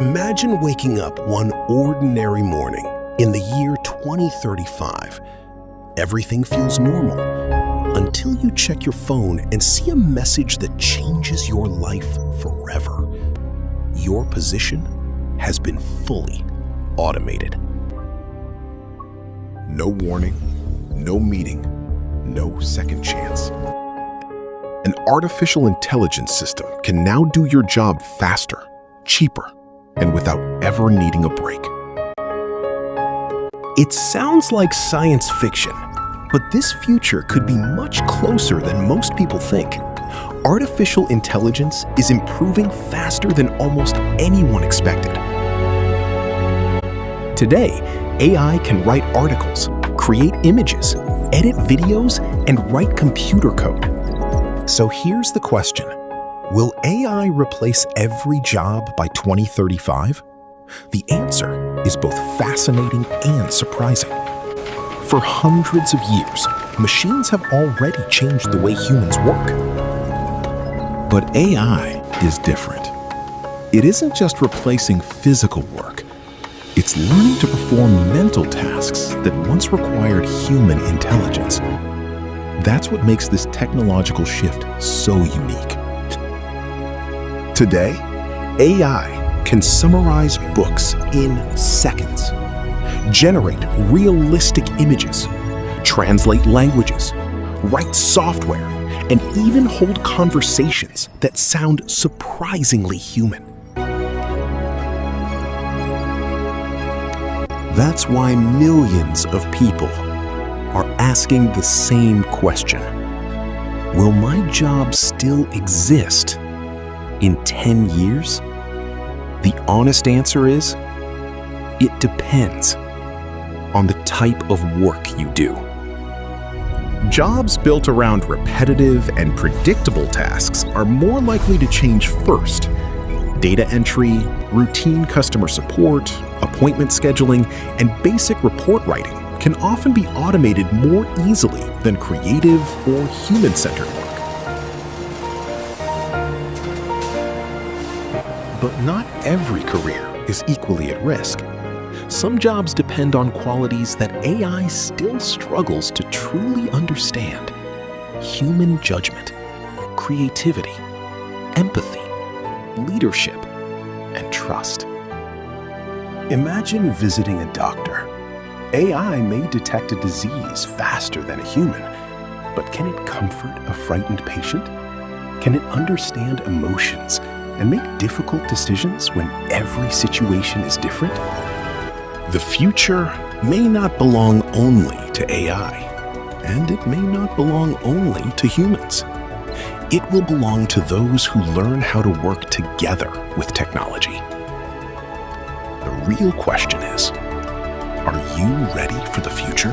Imagine waking up one ordinary morning in the year 2035. Everything feels normal until you check your phone and see a message that changes your life forever. Your position has been fully automated. No warning, no meeting, no second chance. An artificial intelligence system can now do your job faster, cheaper, and without ever needing a break. It sounds like science fiction, but this future could be much closer than most people think. Artificial intelligence is improving faster than almost anyone expected. Today, AI can write articles, create images, edit videos, and write computer code. So here's the question. Will AI replace every job by 2035? The answer is both fascinating and surprising. For hundreds of years, machines have already changed the way humans work. But AI is different. It isn't just replacing physical work. It's learning to perform mental tasks that once required human intelligence. That's what makes this technological shift so unique. Today, AI can summarize books in seconds, generate realistic images, translate languages, write software, and even hold conversations that sound surprisingly human. That's why millions of people are asking the same question. Will my job still exist in 10 years? The honest answer is, it depends on the type of work you do. Jobs built around repetitive and predictable tasks are more likely to change first. Data entry, routine customer support, appointment scheduling, and basic report writing can often be automated more easily than creative or human-centered work. But not every career is equally at risk. Some jobs depend on qualities that AI still struggles to truly understand: human judgment, creativity, empathy, leadership, and trust. Imagine visiting a doctor. AI may detect a disease faster than a human, but can it comfort a frightened patient? Can it understand emotions and make difficult decisions when every situation is different? The future may not belong only to AI, and it may not belong only to humans. It will belong to those who learn how to work together with technology. The real question is, are you ready for the future?